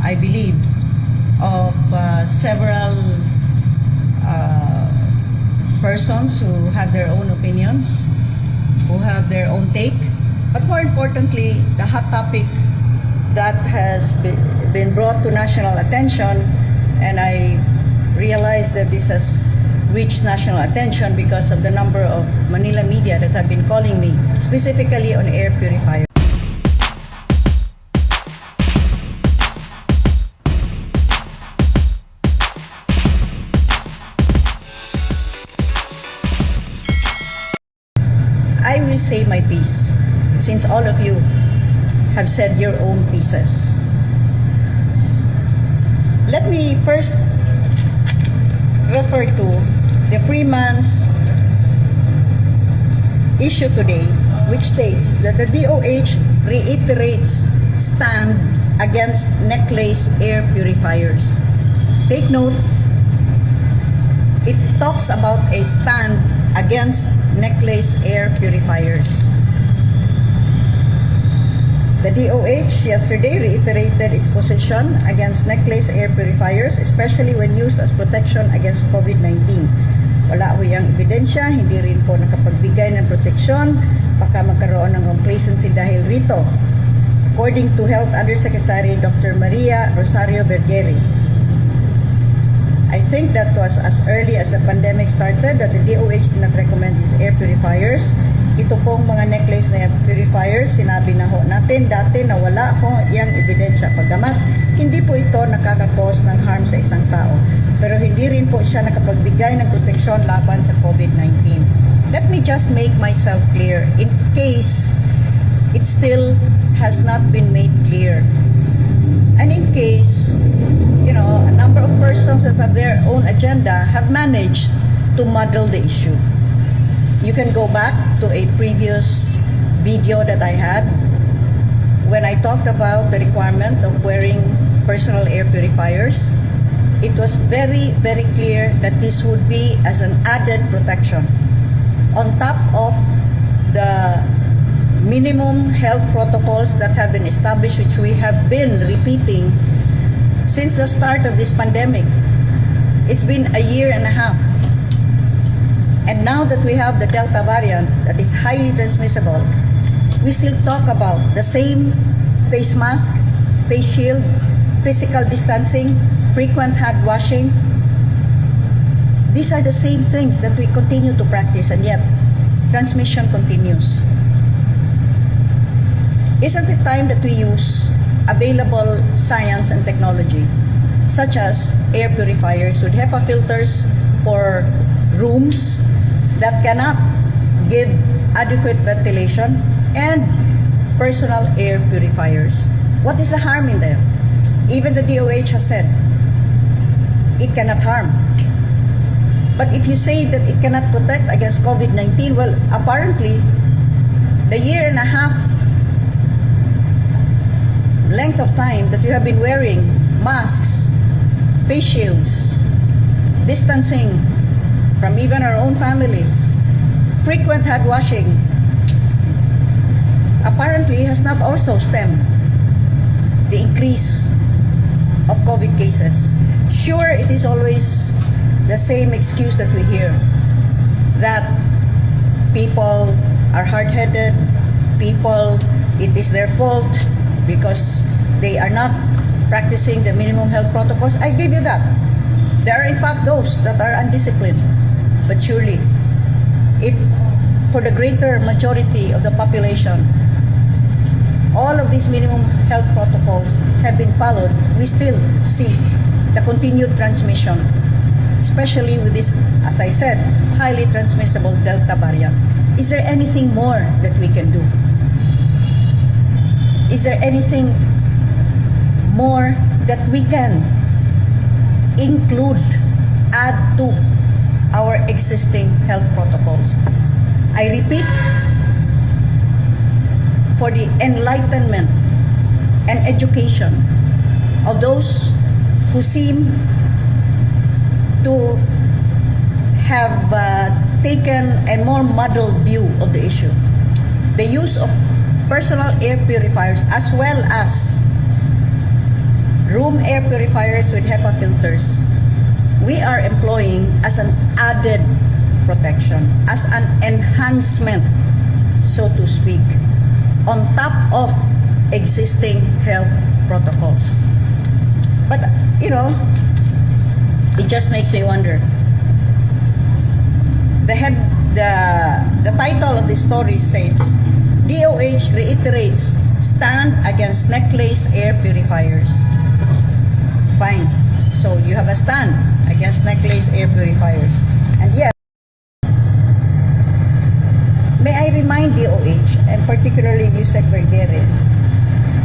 I believe, of several persons who have their own opinions, who have their own take, but more importantly, the hot topic that has been brought to national attention, and I realize that this has reached national attention because of the number of Manila media that have been calling me, specifically on air purifier. I will say my piece, since all of you have said your own pieces. Let me first refer to the Freeman's issue today, which states that the DOH reiterates stand against necklace air purifiers. Take note, it talks about a stand against necklace air purifiers. The DOH yesterday reiterated its position against necklace air purifiers, especially when used as protection against COVID-19. Wala ho yung ebidensya, hindi rin po nakapagbigay ng proteksyon, baka magkaroon ng complacency dahil rito. According to Health Undersecretary Dr. Maria Rosario Vergeri, I think that was as early as the pandemic started that the DOH did not recommend these air purifiers. Ito pong mga necklace na air purifiers, sinabi na ho natin dati na wala ho yung ebidensya. Pagdamat, hindi po ito nakakakos ng harm sa isang tao. Pero hindi rin po siya nakapagbigay ng proteksyon laban sa COVID-19. Let me just make myself clear in case it still has not been made clear. And in case, a number of persons that have their own agenda have managed to muddle the issue. You can go back to a previous video that I had when I talked about the requirement of wearing personal air purifiers. It was very, very clear that this would be as an added protection on top of the minimum health protocols that have been established, which we have been repeating since the start of this pandemic. It's been a year and a half. And now that we have the Delta variant that is highly transmissible, we still talk about the same face mask, face shield, physical distancing, frequent hand washing. These are the same things that we continue to practice, and yet transmission continues. Isn't it time that we use available science and technology, such as air purifiers with HEPA filters for rooms that cannot give adequate ventilation, and personal air purifiers? What is the harm in them? Even the DOH has said it cannot harm. But if you say that it cannot protect against COVID-19, well, apparently the year and a half length of time that you have been wearing masks, face shields, distancing from even our own families, frequent hand washing, apparently has not also stemmed the increase of COVID cases. Sure, it is always the same excuse that we hear, that people are hard-headed, it is their fault because they are not practicing the minimum health protocols. I give you that. There are in fact those that are undisciplined. But surely, if for the greater majority of the population, all of these minimum health protocols have been followed, we still see the continued transmission, especially with this, as I said, highly transmissible Delta variant. Is there anything more that we can do? Is there anything more that we can include, add to our existing health protocols? I repeat, for the enlightenment and education of those who seem to have taken a more muddled view of the issue, the use of personal air purifiers as well as room air purifiers with HEPA filters, we are employing as an added protection, as an enhancement, so to speak, on top of existing health protocols. But, you know, it just makes me wonder. The title of the story states, DOH reiterates stand against necklace air purifiers. Fine. So you have a stand against necklace air purifiers. And yet, may I remind DOH, and particularly Yusek Vergere,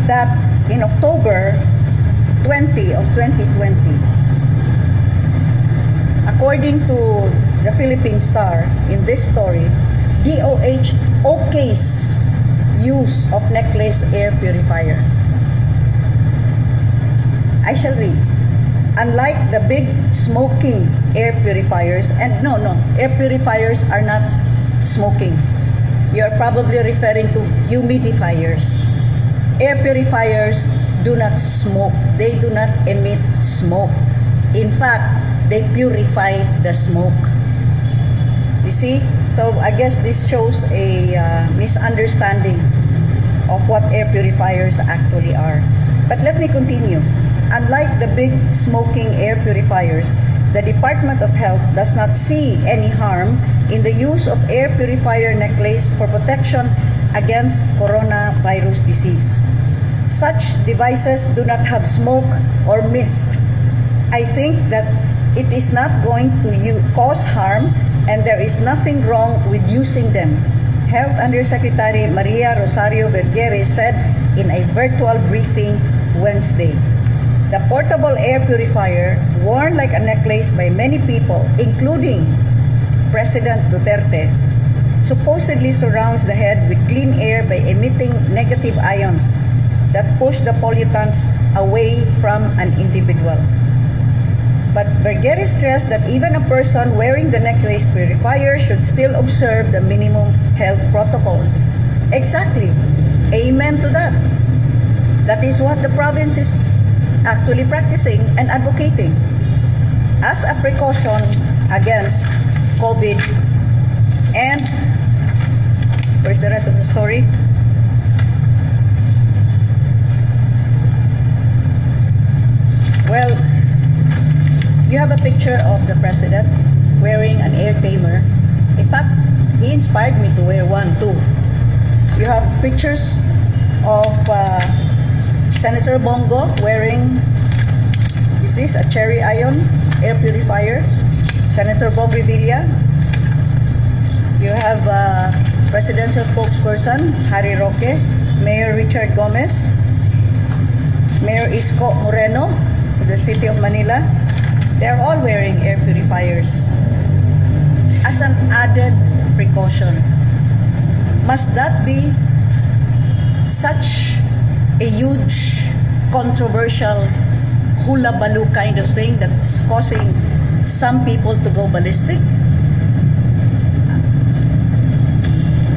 that in October 20 of 2020, according to the Philippine Star, in this story, DOH okays use of necklace air purifier. I shall read. Unlike the big smoking air purifiers, and no, air purifiers are not smoking. You are probably referring to humidifiers. Air purifiers do not smoke. They do not emit smoke. In fact, they purify the smoke. You see? So I guess this shows a misunderstanding of what air purifiers actually are. But let me continue. Unlike the big smoking air purifiers, the Department of Health does not see any harm in the use of air purifier necklace for protection against coronavirus disease. Such devices do not have smoke or mist. I think that it is not going to cause harm, and there is nothing wrong with using them. Health Undersecretary Maria Rosario Vergere said in a virtual briefing Wednesday. The portable air purifier, worn like a necklace by many people, including President Duterte, supposedly surrounds the head with clean air by emitting negative ions that push the pollutants away from an individual. But Vergere stressed that even a person wearing the necklace purifier should still observe the minimum health protocols. Exactly. Amen to that. That is what the province is actually practicing and advocating as a precaution against COVID. And where's the rest of the story? Well, you have a picture of the president wearing an air tamer. In fact, he inspired me to wear one too. You have pictures of Senator Bongo wearing, is this a cherry ion air purifier? Senator Bong Revilla. You have presidential spokesperson Harry Roque, Mayor Richard Gomez, Mayor Isko Moreno of the City of Manila. They're all wearing air purifiers as an added precaution. Must that be such a huge, controversial, hula-baloo kind of thing that's causing some people to go ballistic?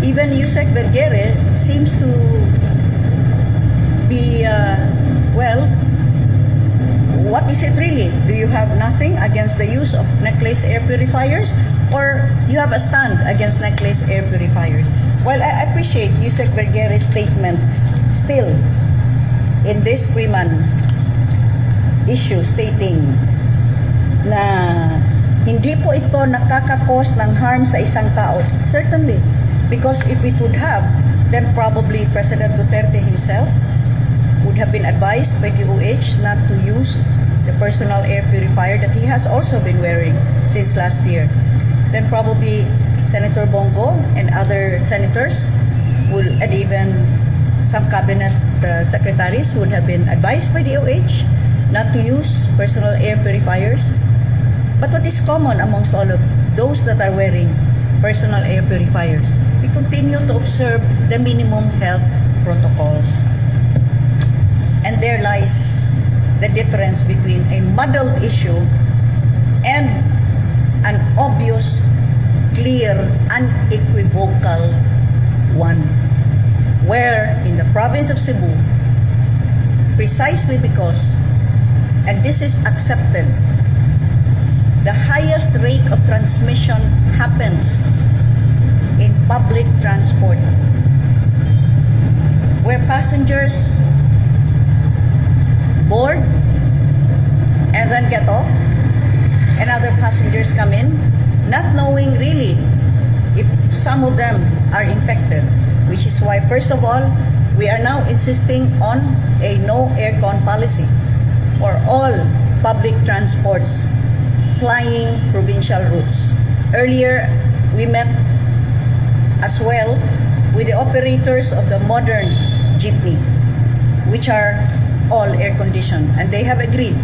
Even Yusek Vergere seems to be, well, what is it really? Do you have nothing against the use of necklace air purifiers, or you have a stand against necklace air purifiers? Well, I appreciate Yusek Vergere's statement still in this Freeman issue, stating na hindi po ito nakakakos ng harm sa isang tao. Certainly, because if it would have, then probably President Duterte himself would have been advised by DOH not to use the personal air purifier that he has also been wearing since last year. Then probably Senator Bongo and other senators would, and even some cabinet secretaries would have been advised by DOH not to use personal air purifiers. But what is common amongst all of those that are wearing personal air purifiers? We continue to observe the minimum health protocols. And there lies the difference between a muddled issue and an obvious, clear, unequivocal one. Where in the province of Cebu, precisely because and this is accepted. The highest rate of transmission happens in public transport, where passengers board and then get off, and other passengers come in, not knowing really if some of them are infected, which is why, first of all, we are now insisting on a no aircon policy for all public transports flying provincial routes. Earlier, we met as well with the operators of the modern jeepney, which are all air-conditioned, and they have agreed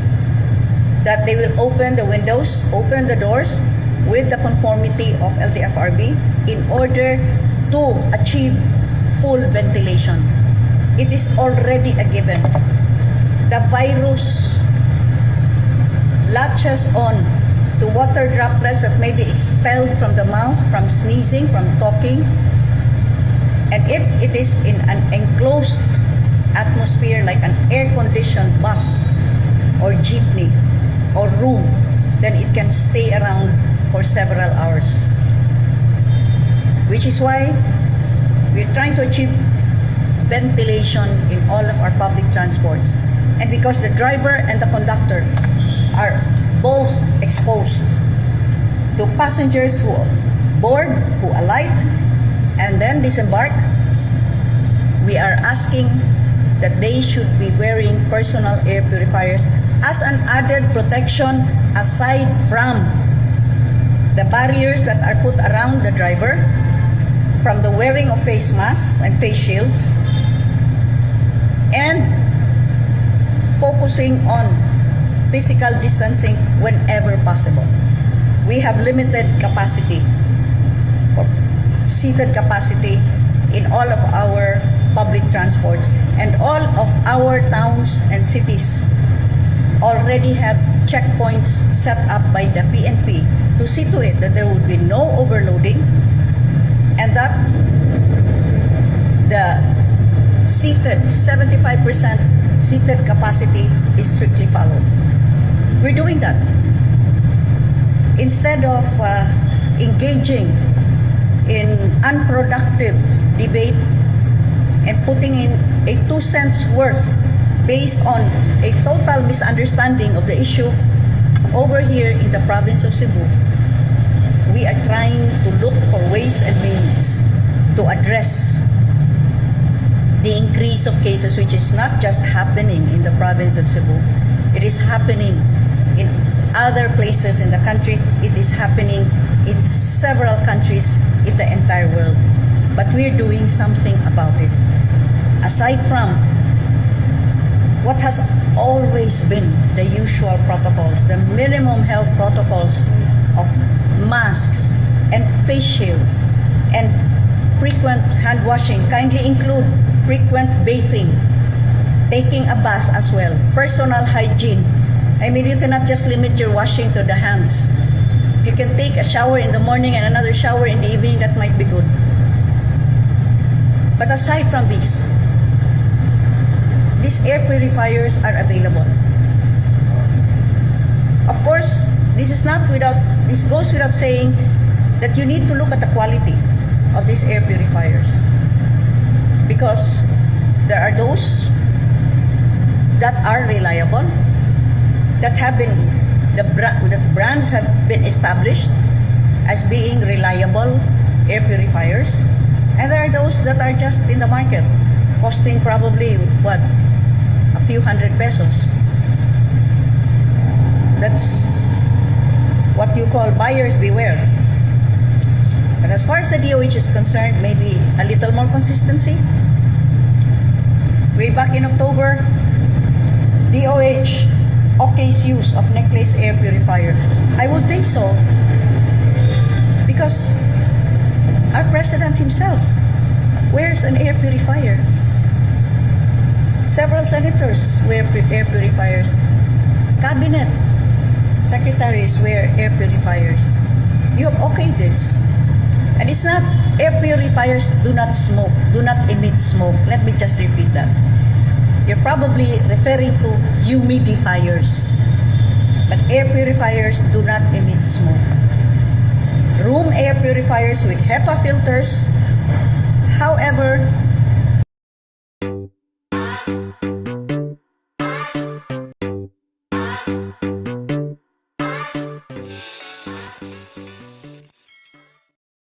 that they will open the windows, open the doors with the conformity of LTFRB in order to achieve full ventilation. It is already a given. The virus latches on to water droplets that may be expelled from the mouth, from sneezing, from talking. And if it is in an enclosed atmosphere like an air-conditioned bus or jeepney or room, then it can stay around for several hours. Which is why we're trying to achieve ventilation in all of our public transports. And because the driver and the conductor are both exposed to passengers who board, who alight, and then disembark, we are asking that they should be wearing personal air purifiers as an added protection aside from the barriers that are put around the driver, from the wearing of face masks and face shields, and focusing on physical distancing whenever possible. We have limited capacity, or seated capacity, in all of our public transports, and all of our towns and cities already have checkpoints set up by the PNP to see to it that there would be no overloading and that the seated 75% seated capacity is strictly followed. We're doing that. Instead of engaging in unproductive debate and putting in a 2 cents worth based on a total misunderstanding of the issue over here in the province of Cebu, we are trying to look for ways and means to address the increase of cases, which is not just happening in the province of Cebu. It is happening in other places in the country. It is happening in several countries in the entire world. But we're doing something about it. Aside from what has always been the usual protocols, the minimum health protocols of masks and face shields and frequent hand washing, kindly include frequent bathing, taking a bath as well, personal hygiene. I mean, you cannot just limit your washing to the hands. You can take a shower in the morning and another shower in the evening, that might be good. But aside from this, these air purifiers are available. Of course, this goes without saying that you need to look at the quality of these air purifiers, because there are those that are reliable, that have been the brands have been established as being reliable air purifiers, and there are those that are just in the market, costing probably a few hundred pesos. That's what you call buyers beware. But as far as the DOH is concerned, maybe a little more consistency. Way back in October, DOH okays use of necklace air purifier. I would think so, because our president himself wears an air purifier. Several senators wear air purifiers. Cabinet secretaries wear air purifiers. You have okayed this. And it's not, air purifiers do not smoke, do not emit smoke. Let me just repeat that. you're probably referring to humidifiers. But air purifiers do not emit smoke. Room air purifiers with HEPA filters, however,